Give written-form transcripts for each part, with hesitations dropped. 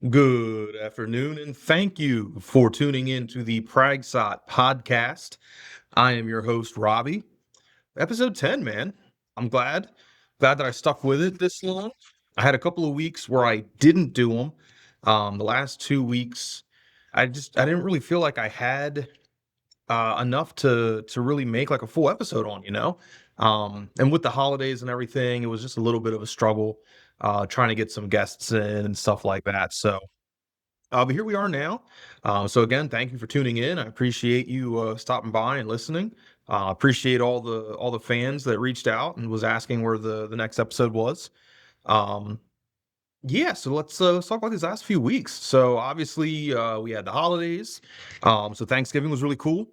Good afternoon, and thank you for tuning in to the Pragsot Podcast. I am your host, Robbie. Episode 10, man. I'm glad that I stuck with it this long. I had a couple of weeks where I didn't do them. The last 2 weeks, I didn't really feel like I had enough to really make like a full episode on. And with the holidays and everything, it was just a little bit of a struggle trying to get some guests in and stuff like that. But here we are now. So again, thank you for tuning in. I appreciate you stopping by and listening. Appreciate all the fans that reached out and was asking where the next episode was. Um, yeah, so let's talk about these last few weeks. So obviously we had the holidays. So Thanksgiving was really cool.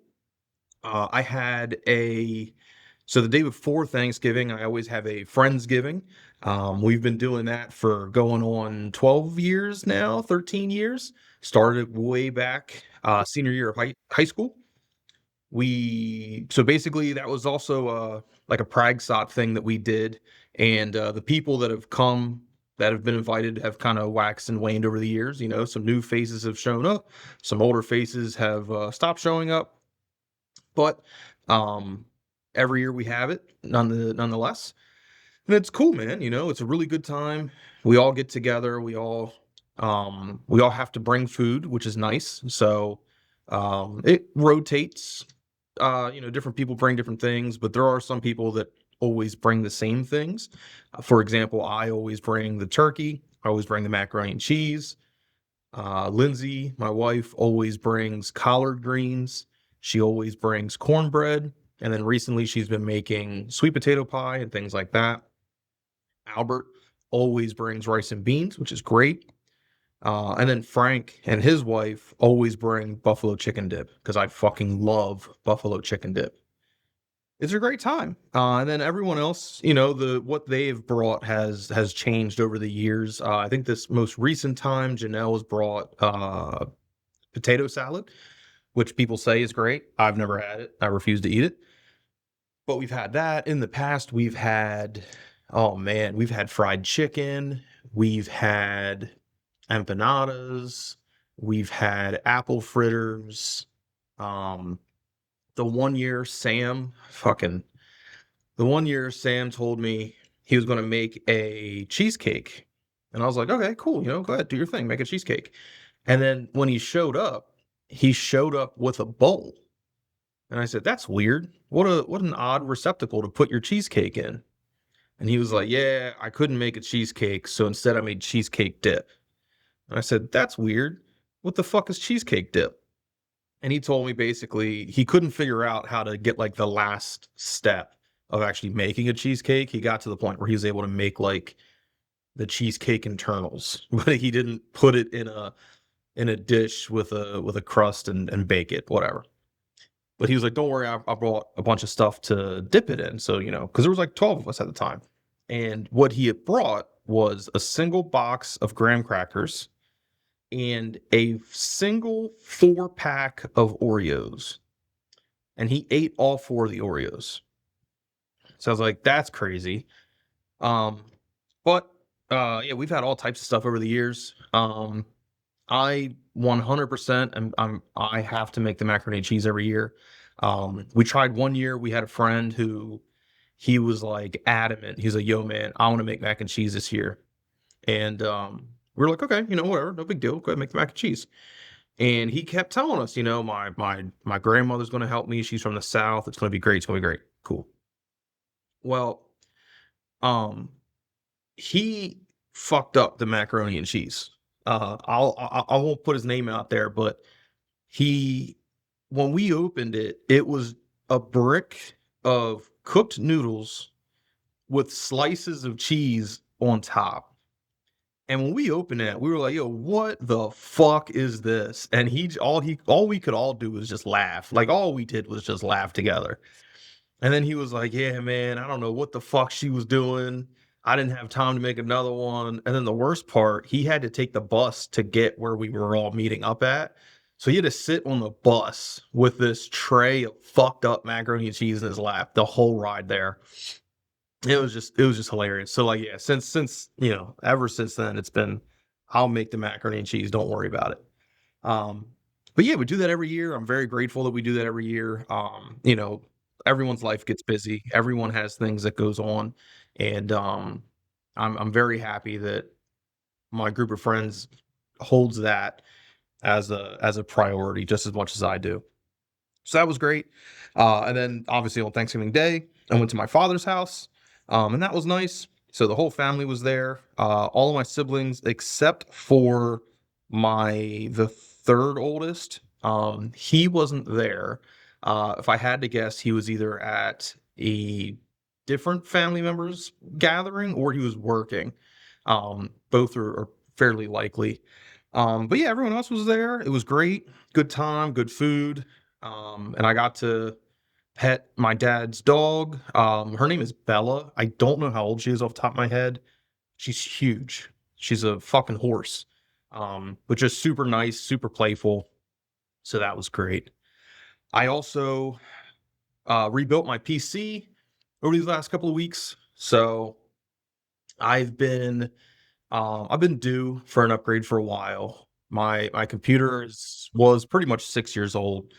I had a so the day before Thanksgiving, I always have a friendsgiving. We've been doing that for going on 12 years now, 13 years. Started way back senior year of high school. We so basically that was also like a Pragsot thing that we did, and the people that have come that have been invited have kind of waxed and waned over the years. Some new faces have shown up, some older faces have stopped showing up, but um, every year we have it nonetheless. And it's cool, man. It's a really good time. We all get together. We all have to bring food, which is nice. So it rotates. Different people bring different things, but there are some people that always bring the same things. For example, I always bring the turkey. I always bring the macaroni and cheese. Lindsay, my wife, always brings collard greens. She always brings cornbread. And then recently she's been making sweet potato pie and things like that. Albert always brings rice and beans, which is great. And then Frank and his wife always bring buffalo chicken dip because I fucking love buffalo chicken dip. It's a great time. And then everyone else, the what they've brought has changed over the years. I think this most recent time, Janelle has brought potato salad, which people say is great. I've never had it. I refuse to eat it. But we've had that in the past. Oh man, we've had fried chicken. We've had empanadas. We've had apple fritters. Um, the one year Sam, fucking, the one year Sam told me he was going to make a cheesecake. And I was like, okay, cool. Go ahead, do your thing, make a cheesecake. And then when he showed up with a bowl. And I said, that's weird. What an odd receptacle to put your cheesecake in. And he was like, yeah, I couldn't make a cheesecake. So instead I made cheesecake dip. And I said, that's weird. What the fuck is cheesecake dip? And he told me basically he couldn't figure out how to get like the last step of actually making a cheesecake. He got to the point where he was able to make like the cheesecake internals, but he didn't put it in a dish with a crust and bake it, whatever. But he was like, "Don't worry, I brought a bunch of stuff to dip it in." So because there was like 12 of us at the time, and what he had brought was a single box of graham crackers and a single 4-pack of Oreos, and he ate all four of the Oreos. So I was like, "That's crazy." Um, but yeah, we've had all types of stuff over the years. I 100% I have to make the macaroni and cheese every year. We tried one year. We had a friend who he was like adamant. He's like, "Yo, man, I want to make mac and cheese this year." And we were like, "Okay, whatever, no big deal. Go ahead, make the mac and cheese." And he kept telling us, my grandmother's going to help me. She's from the South. It's going to be great. It's going to be great. Cool. Well, um, he fucked up the macaroni and cheese. I won't put his name out there, but he when we opened it, it was a brick of cooked noodles with slices of cheese on top. And when we opened it, we were like, "Yo, what the fuck is this?" And all we could all do was just laugh. Like all we did was just laugh together. And then he was like, "Yeah, man, I don't know what the fuck she was doing. I didn't have time to make another one." And then the worst part, he had to take the bus to get where we were all meeting up at. So he had to sit on the bus with this tray of fucked up macaroni and cheese in his lap the whole ride there. It was just hilarious. So like yeah, since ever since then it's been I'll make the macaroni and cheese. Don't worry about it. Um, but yeah, we do that every year. I'm very grateful that we do that every year. Everyone's life gets busy. Everyone has things that goes on, and I'm very happy that my group of friends holds that as a priority just as much as I do. So that was great. And then obviously on Thanksgiving Day, I went to my father's house, and that was nice. So the whole family was there. All of my siblings, except for the third oldest, he wasn't there. If I had to guess, he was either at a different family members gathering or he was working. Both are fairly likely. But yeah, everyone else was there. It was great. Good time, good food. And I got to pet my dad's dog. Her name is Bella. I don't know how old she is off the top of my head. She's huge. She's a fucking horse. But just super nice, super playful. So that was great. I also rebuilt my PC over these last couple of weeks. So I've been I've been due for an upgrade for a while. My computer was pretty much 6 years old.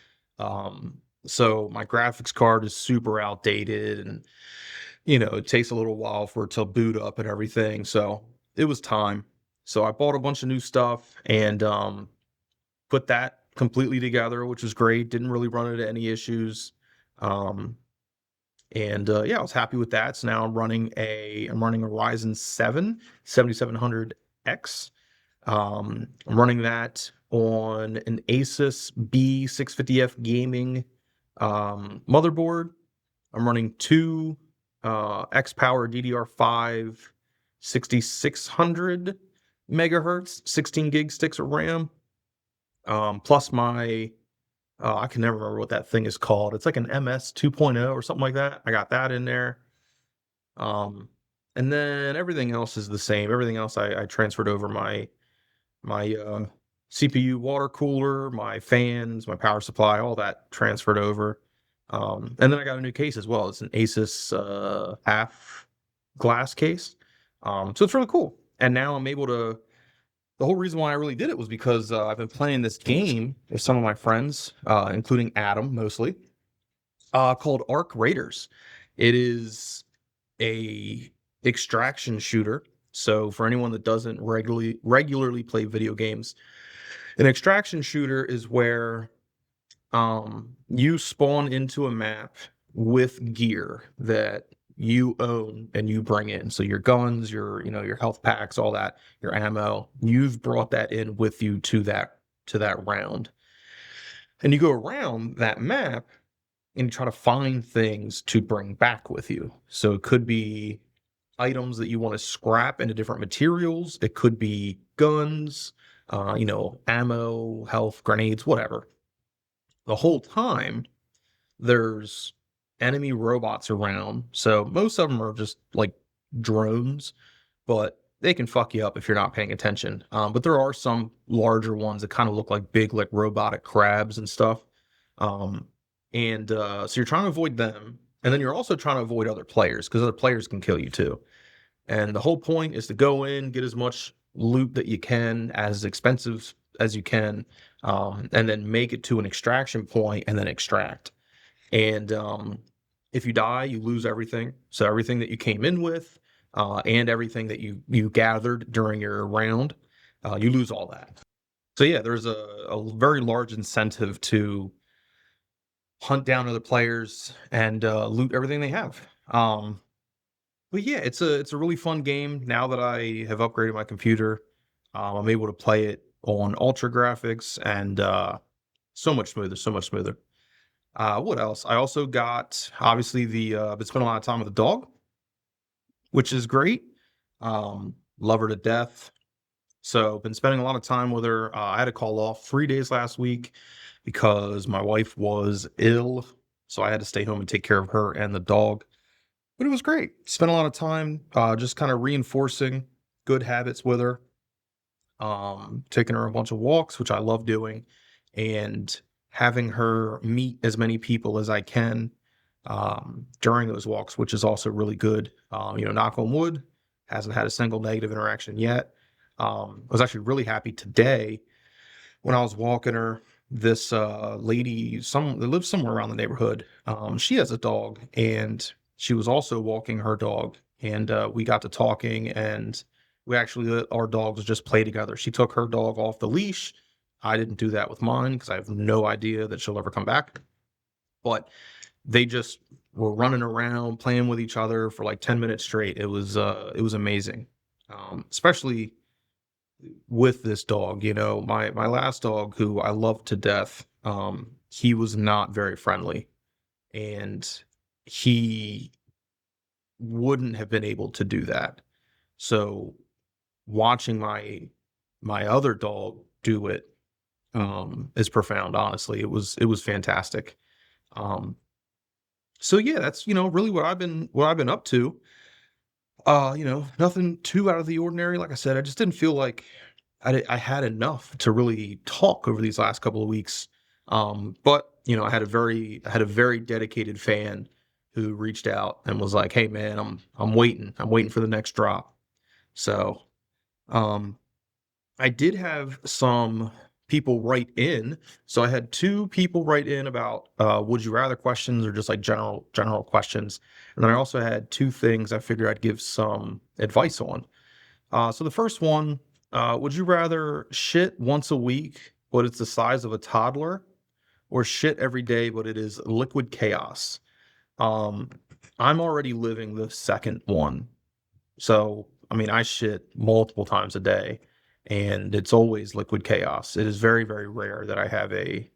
So my graphics card is super outdated and it takes a little while for it to boot up and everything. So it was time. So I bought a bunch of new stuff and put that completely together, which was great. Didn't really run into any issues. Um, and yeah, I was happy with that. So now I'm running a Ryzen 7 7700X. I'm running that on an Asus B650F gaming motherboard. I'm running two X Power DDR5 6600 megahertz, 16 gig sticks of RAM, plus my I can never remember what that thing is called. It's like an MS 2.0 or something like that. I got that in there. Um, and then everything else is the same. Everything else I transferred over my CPU water cooler, my fans, my power supply, all that transferred over. And then I got a new case as well. It's an Asus half glass case. So it's really cool. And now I'm able to. The whole reason why I really did it was because I've been playing this game with some of my friends, including Adam mostly, called Arc Raiders. It is a extraction shooter. So for anyone that doesn't regularly play video games, an extraction shooter is where you spawn into a map with gear that you own and you bring in. So your guns, your health packs, all that, your ammo, you've brought that in with you to that round. And you go around that map and you try to find things to bring back with you. So it could be items that you want to scrap into different materials. It could be guns, ammo, health, grenades, whatever. The whole time, there's enemy robots around. So most of them are just like drones, but they can fuck you up if you're not paying attention. But there are some larger ones that kind of look like big, like robotic crabs and stuff. So you're trying to avoid them. And then you're also trying to avoid other players because other players can kill you too. And the whole point is to go in, get as much loot that you can, as expensive as you can, and then make it to an extraction point and then extract. And if you die, you lose everything. So everything that you came in with, and everything that you gathered during your round, you lose all that. So yeah, there's a very large incentive to hunt down other players and loot everything they have. But yeah, it's a really fun game. Now that I have upgraded my computer, I'm able to play it on ultra graphics and so much smoother, so much smoother. What else? I also got obviously been spending a lot of time with the dog, which is great. Love her to death. So been spending a lot of time with her. I had to call off 3 days last week because my wife was ill, so I had to stay home and take care of her and the dog. But it was great. Spent a lot of time just kind of reinforcing good habits with her. Taking her a bunch of walks, which I love doing, and having her meet as many people as I can during those walks, which is also really good. Knock on wood, hasn't had a single negative interaction yet. I was actually really happy today when I was walking her. This lady, some that lives somewhere around the neighborhood, she has a dog, and she was also walking her dog, and we got to talking, and we actually let our dogs just play together. She took her dog off the leash. I didn't do that with mine because I have no idea that she'll ever come back. But they just were running around playing with each other for like 10 minutes straight. It was amazing. Especially with this dog, my last dog, who I loved to death, he was not very friendly, and he wouldn't have been able to do that. So watching my other dog do it is profound. Honestly, it was fantastic. Um, so yeah, that's really what I've been up to. Nothing too out of the ordinary. Like I said, I just didn't feel like I had enough to really talk over these last couple of weeks. But I had a very dedicated fan who reached out and was like, "Hey man, I'm waiting for the next drop." So, um, I did have some people write in. So I had two people write in about would you rather questions, or just like general questions. And then I also had two things I figured I'd give some advice on. So the first one, would you rather shit once a week, but it's the size of a toddler, or shit every day, but it is liquid chaos? Um, I'm already living the second one. So, I mean, I shit multiple times a day, and it's always liquid chaos. It is very, very rare that I have a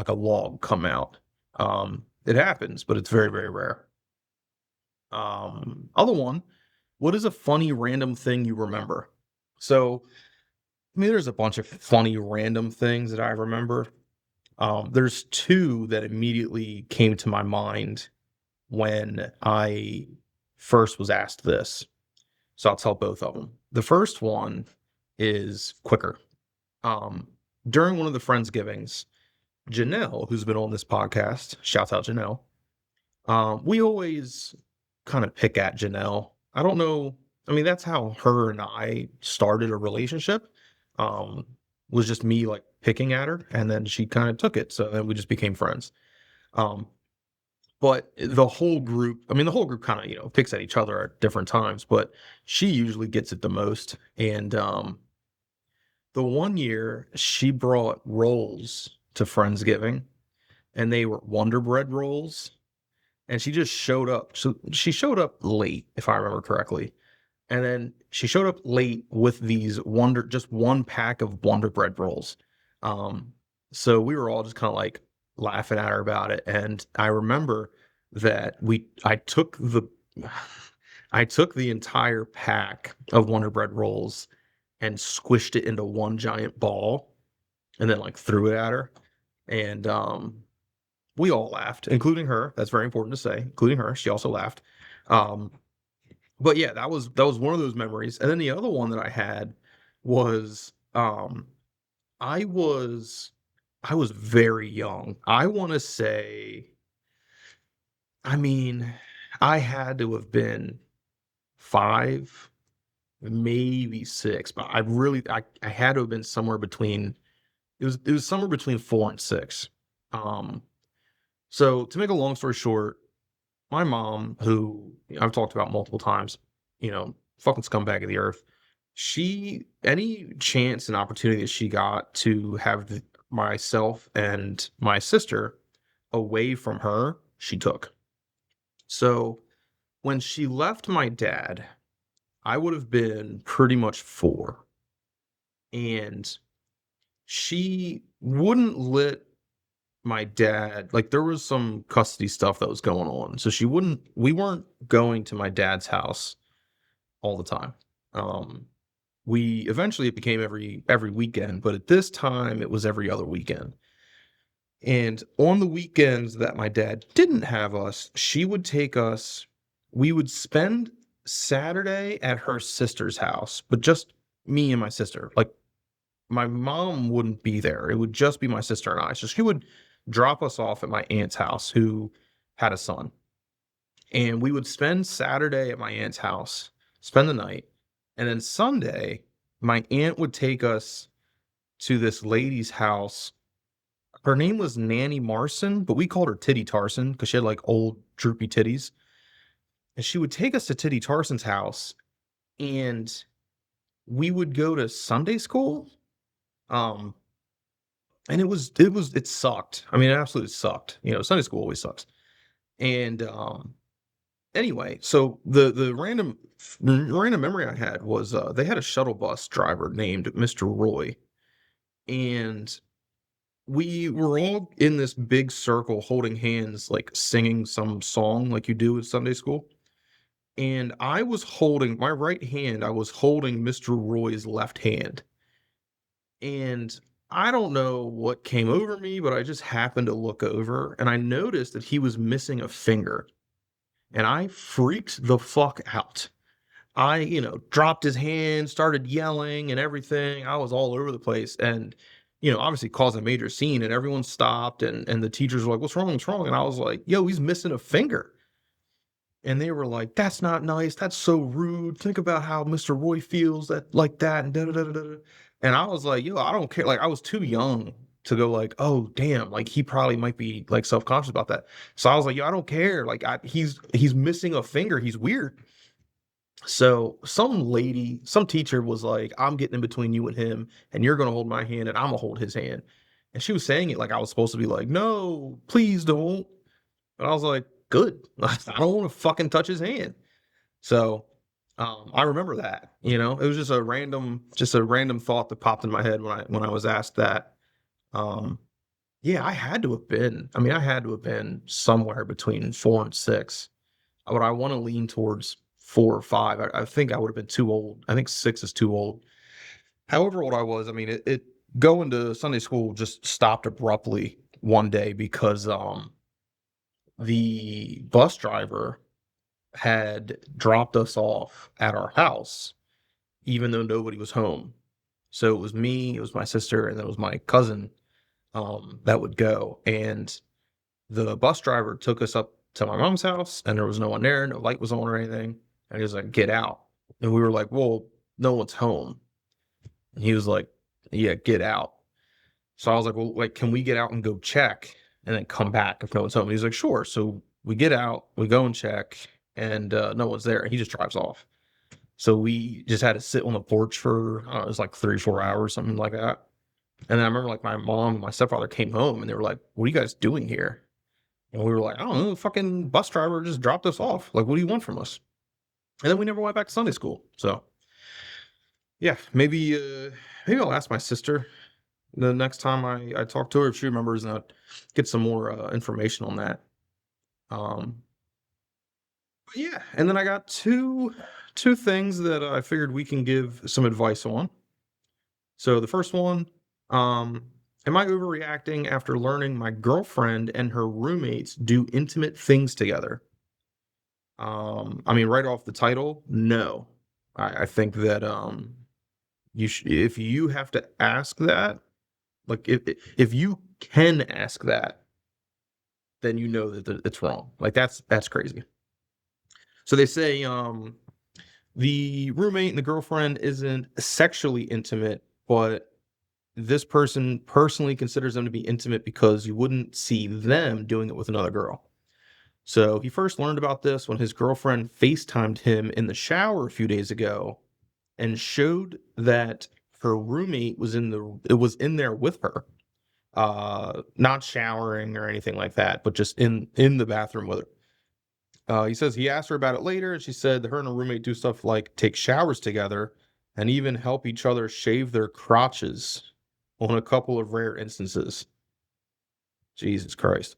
log come out. It happens, but it's very, very rare. Other one, what is a funny random thing you remember? So, I mean, there's a bunch of funny random things that I remember. There's two that immediately came to my mind when I first was asked this. So I'll tell both of them. The first one is quicker. Um, During one of the Friendsgivings, Janelle, who's been on this podcast, shouts out Janelle. We always kind of pick at Janelle. I don't know. I mean, that's how her and I started a relationship. Um, was just me like picking at her, and then she kind of took it. So then we just became friends. Um, but the whole group kind of, picks at each other at different times, but she usually gets it the most. And the one year she brought rolls to Friendsgiving, and they were Wonder Bread rolls, and she just showed up. So she showed up late, if I remember correctly. And then she showed up late with these just one pack of Wonder Bread rolls. Um, so we were all just kind of like laughing at her about it. And I remember that I took the entire pack of Wonder Bread rolls and squished it into one giant ball, and then like threw it at her. And we all laughed, including her. That's very important to say, including her. She also laughed. Um, but yeah, that was one of those memories. And then the other one that I had was I was I was very young. I want to say, I mean, I had to have been 5, maybe 6, but I had to have been somewhere between, it was somewhere between 4 and 6. Um so to make a long story short, my mom, who I've talked about multiple times, fucking scumbag of the earth, any chance and opportunity that she got to have myself and my sister away from her, she took. So when she left my dad, I would have been pretty much 4. And she wouldn't let my dad, like, there was some custody stuff that was going on. So we weren't going to my dad's house all the time. Um, we eventually, it became every weekend, but at this time it was every other weekend. And on the weekends that my dad didn't have us, she would take us, we would spend Saturday at her sister's house, but just me and my sister. Like, my mom wouldn't be there. It would just be my sister and I. So she would drop us off at my aunt's house, who had a son. And we would spend Saturday at my aunt's house, spend the night. And then Sunday, my aunt would take us to this lady's house. Her name was Nanny Marson, but we called her Titty Tarson because she had like old droopy titties. And she would take us to Titty Tarson's house, and we would go to Sunday school. Um, and it sucked. I mean, it absolutely sucked. Sunday school always sucks. And anyway, so the random memory I had was they had a shuttle bus driver named Mr. Roy, and we were all in this big circle holding hands, like singing some song like you do at Sunday school. And I was holding my right hand, I was holding Mr. Roy's left hand. And I don't know what came over me, but I just happened to look over and I noticed that he was missing a finger. And I freaked the fuck out. I, dropped his hand, started yelling and everything. I was all over the place and, obviously caused a major scene and everyone stopped and the teachers were like, "What's wrong? What's wrong?" And I was like, "Yo, he's missing a finger." And they were like, "That's not nice. That's so rude. Think about how Mr. Roy feels that like that and da da da da da." And I was like, "Yo, I don't care." Like I was too young to go like, "Oh, damn, like he probably might be like self-conscious about that." So I was like, "Yo, I don't care. Like he's missing a finger. He's weird." So some teacher was like, "I'm getting in between you and him, and you're gonna hold my hand, and I'm gonna hold his hand." And she was saying it like I was supposed to be like, "No, please don't." And I was like, "Good. I don't want to fucking touch his hand." So I remember that. It was just a random thought that popped in my head when I was asked that. Um, yeah, I had to have been. I mean, I had to have been somewhere between 4 and 6. But I want to lean towards 4 or 5. I think I would have been too old. I think 6 is too old. However old I was, I mean, it going to Sunday school just stopped abruptly one day because the bus driver had dropped us off at our house, even though nobody was home. So it was me, it was my sister, and it was my cousin that would go. And the bus driver took us up to my mom's house, and there was no one there, no light was on or anything. And he was like, "Get out." And we were like, "Well, no one's home." And he was like, "Yeah, get out." So I was like, "Well, like, can we get out and go check and then come back if no one's home?" And he's like, "Sure." So we get out, we go and check, and no one's there. And he just drives off. So we just had to sit on the porch for, I don't know, it was like 3 or 4 hours, something like that. And then I remember like my mom and my stepfather came home and they were like, "What are you guys doing here?" And we were like, "I don't know, the fucking bus driver just dropped us off. Like, what do you want from us?" And then we never went back to Sunday school. So yeah, maybe I'll ask my sister the next time I talk to her if she remembers, and I'll get some more information on that. Um, but yeah, and then I got two things that I figured we can give some advice on. So the first one, am I overreacting after learning my girlfriend and her roommates do intimate things together? I mean, right off the title, no. I think that if you have to ask that, like if you can ask that, then you know that it's wrong. Like that's crazy. So they say the roommate and the girlfriend isn't sexually intimate, but this person personally considers them to be intimate because you wouldn't see them doing it with another girl. So he first learned about this when his girlfriend FaceTimed him in the shower a few days ago and showed that her roommate was in there with her. Not showering or anything like that, but just in the bathroom with her. He says he asked her about it later, and she said that her and her roommate do stuff like take showers together and even help each other shave their crotches on a couple of rare instances. Jesus Christ.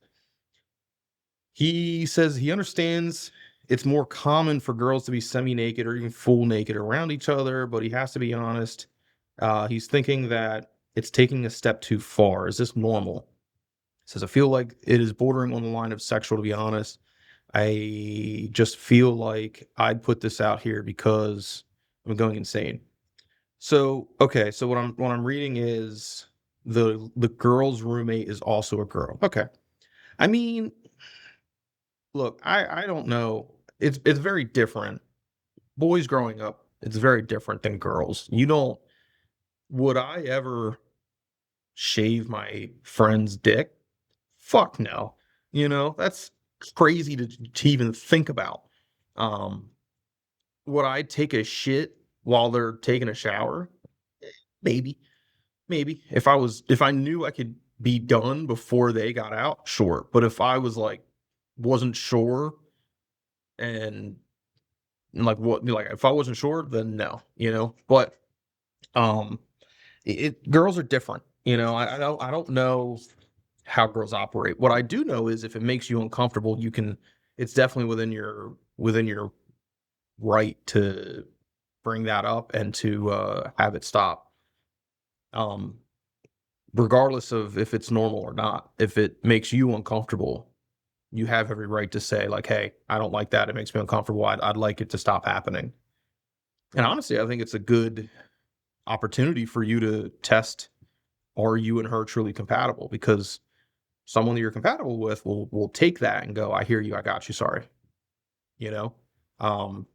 He says he understands it's more common for girls to be semi-naked or even full naked around each other, but he has to be honest. He's thinking that it's taking a step too far. Is this normal? He says, I feel like it is bordering on the line of sexual, to be honest. I just feel like I'd put this out here because I'm going insane. So, okay, so what I'm reading is the girl's roommate is also a girl. Okay. I mean, look, I don't know. It's very different. Boys growing up, it's very different than girls. You don't. Would I ever shave my friend's dick? Fuck no. That's crazy to even think about. Um, would I take a shit while they're taking a shower? Maybe. Maybe. If I knew I could be done before they got out, sure. But if I was like wasn't sure and like if I wasn't sure, then no. But um girls are different. I don't know how girls operate. What I do know is if it makes you uncomfortable, it's definitely within your right to bring that up and to have it stop. Um Regardless of if it's normal or not. If it makes you uncomfortable, you have every right to say like, "Hey, I don't like that. It makes me uncomfortable. I'd like it to stop happening." And honestly, I think it's a good opportunity for you to test, are you and her truly compatible? Because someone that you're compatible with will take that and go, "I hear you. I got you. Sorry." You know, um,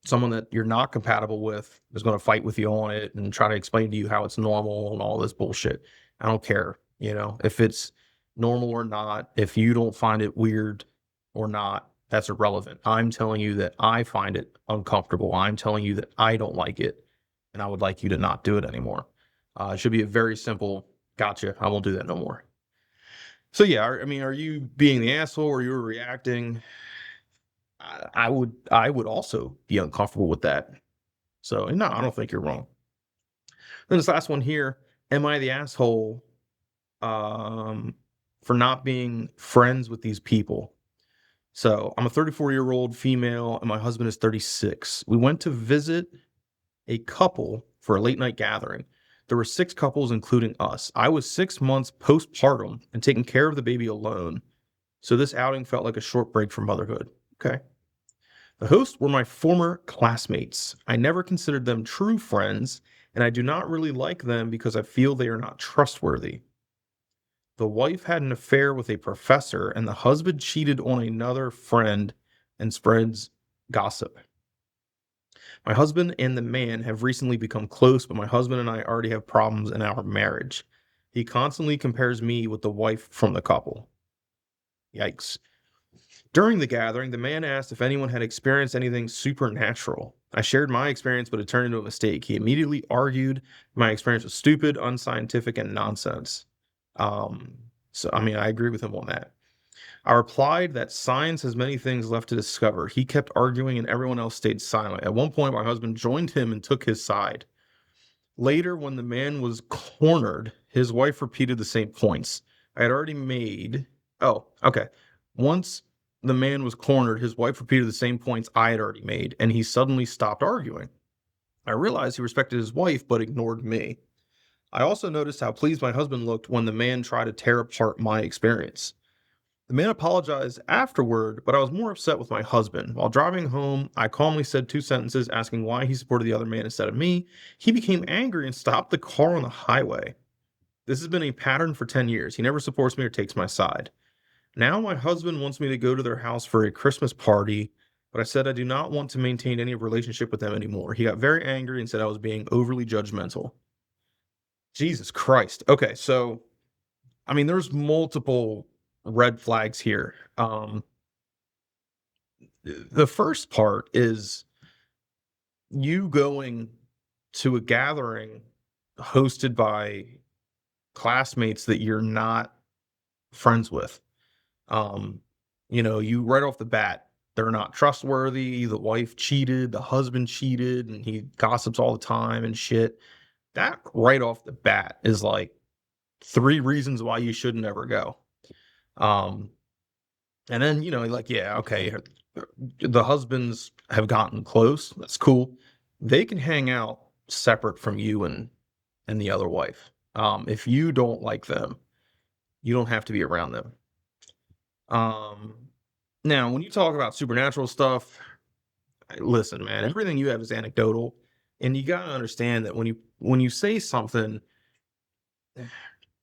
Someone that you're not compatible with is going to fight with you on it and try to explain to you how it's normal and all this bullshit. I don't care. If it's normal or not, if you don't find it weird or not, that's irrelevant. I'm telling you that I find it uncomfortable. I'm telling you that I don't like it and I would like you to not do it anymore. It should be a very simple, gotcha. I won't do that no more. So yeah, I mean, are you being the asshole or you're reacting? I would also be uncomfortable with that. So no, I don't think you're wrong. Then this last one here, am I the asshole um for not being friends with these people? So I'm a 34-year-old female and my husband is 36. We went to visit a couple for a late night gathering. There were six couples, including us. I was 6 months postpartum and taking care of the baby alone. So this outing felt like a short break from motherhood. Okay. The hosts were my former classmates. I never considered them true friends, and I do not really like them because I feel they are not trustworthy. The wife had an affair with a professor, and the husband cheated on another friend and spreads gossip. My husband and the man have recently become close, but my husband and I already have problems in our marriage. He constantly compares me with the wife from the couple. Yikes. During the gathering, the man asked if anyone had experienced anything supernatural. I shared my experience, but it turned into a mistake. He immediately argued my experience was stupid, unscientific, and nonsense. Um, so, I mean, I agree with him on that. I replied that science has many things left to discover. He kept arguing, and everyone else stayed silent. At one point, my husband joined him and took his side. Later, when the man was cornered, his wife repeated the same points I had already made. Oh, okay. Once the man was cornered, his wife repeated the same points I had already made, and he suddenly stopped arguing. I realized he respected his wife but ignored me. I also noticed how pleased my husband looked when the man tried to tear apart my experience. The man apologized afterward, but I was more upset with my husband. While driving home, I calmly said two sentences asking why he supported the other man instead of me. He became angry and stopped the car on the highway. This has been a pattern for 10 years. He never supports me or takes my side. Now my husband wants me to go to their house for a Christmas party, but I said I do not want to maintain any relationship with them anymore. He got very angry and said I was being overly judgmental. Jesus Christ. Okay, so I mean, there's multiple red flags here. The first part is you going to a gathering hosted by classmates that you're not friends with. Um, you right off the bat, they're not trustworthy. The wife cheated, the husband cheated, and he gossips all the time and shit. That right off the bat is like three reasons why you should never go. Um, and then, like, yeah, okay, the husbands have gotten close. That's cool. They can hang out separate from you and the other wife. If you don't like them, you don't have to be around them. Um, Now, when you talk about supernatural stuff, listen, man, everything you have is anecdotal, and you gotta understand that when you say something,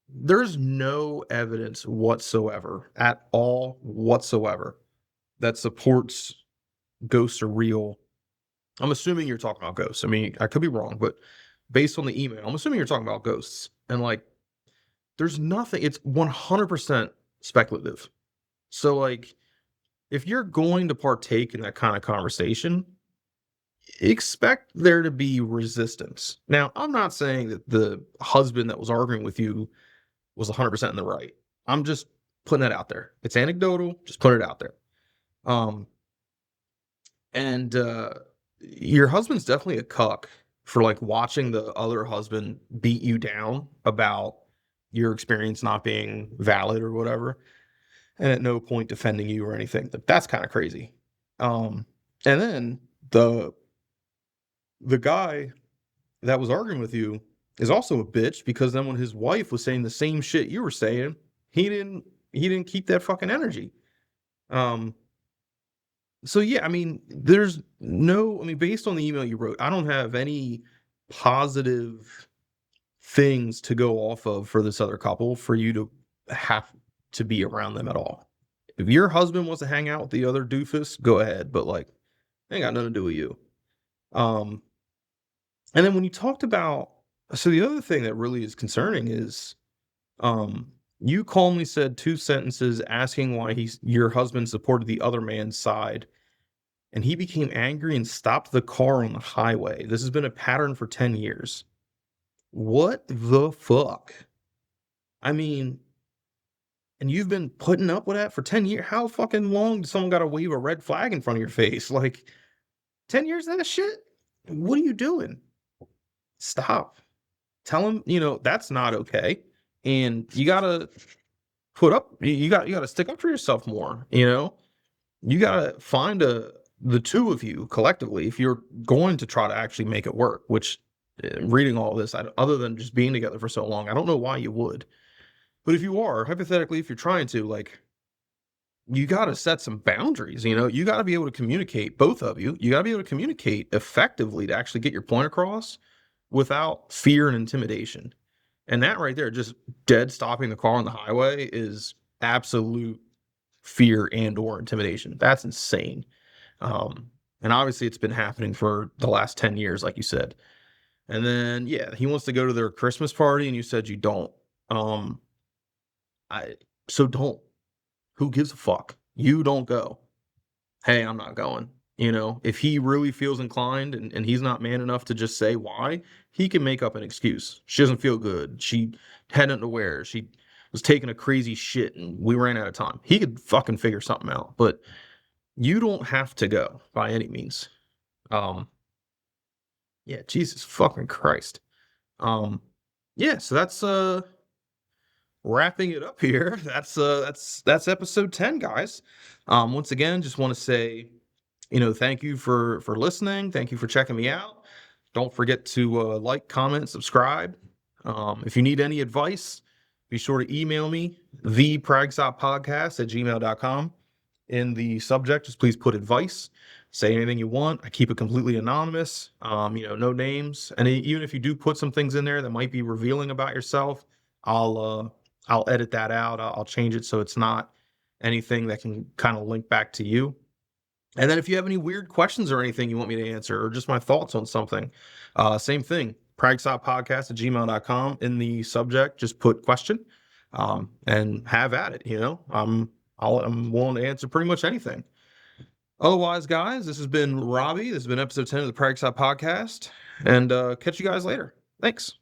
there's no evidence whatsoever, at all whatsoever, that supports ghosts are real. I'm assuming you're talking about ghosts. I mean, I could be wrong, but based on the email, I'm assuming you're talking about ghosts, and like, there's nothing. It's 100% speculative. So like, if you're going to partake in that kind of conversation, expect there to be resistance. Now, I'm not saying that the husband that was arguing with you was 100% in the right. I'm just putting that out there. It's anecdotal, just put it out there. Um, and your husband's definitely a cuck for like watching the other husband beat you down about your experience not being valid or whatever, and at no point defending you or anything. That's kind of crazy. And then the the guy that was arguing with you is also a bitch, because then when his wife was saying the same shit you were saying, he didn't keep that fucking energy. Um, so yeah, I mean, based on the email you wrote, I don't have any positive things to go off of for this other couple for you to have to be around them at all. If your husband wants to hang out with the other doofus, go ahead, but like, ain't got nothing to do with you. Um, and then when you talked about, so the other thing that really is concerning is, you calmly said two sentences asking why your husband supported the other man's side, and he became angry and stopped the car on the highway. This has been a pattern for 10 years. What the fuck? I mean, and you've been putting up with that for 10 years. How fucking long does someone got to wave a red flag in front of your face? Like, 10 years of that shit? What are you doing? Stop. Tell him, that's not okay. And you got to you got to stick up for yourself more, You got to find the two of you collectively if you're going to try to actually make it work, which reading all this, other than just being together for so long, I don't know why you would. But if you are, hypothetically, if you're trying to, like, you got to set some boundaries, you got to be able to communicate, both of you. You got to be able to communicate effectively to actually get your point across without fear and intimidation. And that right there, just dead stopping the car on the highway, is absolute fear and or intimidation. That's insane. And obviously it's been happening for the last 10 years, like you said. And then, yeah, he wants to go to their Christmas party and you said you don't. Um, so don't. Who gives a fuck? You don't go. Hey, I'm not going. If he really feels inclined and he's not man enough to just say why, he can make up an excuse. She doesn't feel good. She had nothing to wear. She was taking a crazy shit and we ran out of time. He could fucking figure something out, but you don't have to go by any means. Yeah, Jesus fucking Christ. Yeah, so that's wrapping it up here. That's episode 10, guys. Once again, just want to say, thank you for listening. Thank you for checking me out. Don't forget to like, comment, subscribe. If you need any advice, be sure to email me, thepragsotpodcast@gmail.com. In the subject, just please put advice. Say anything you want. I keep it completely anonymous. No names. And even if you do put some things in there that might be revealing about yourself, I'll edit that out. I'll change it so it's not anything that can kind of link back to you. And then if you have any weird questions or anything you want me to answer, or just my thoughts on something, same thing. Pragsotpodcast@gmail.com. In the subject, just put question, and have at it. I'm willing to answer pretty much anything. Otherwise, guys, this has been Robbie. This has been episode 10 of the Pragsot Podcast, and catch you guys later. Thanks.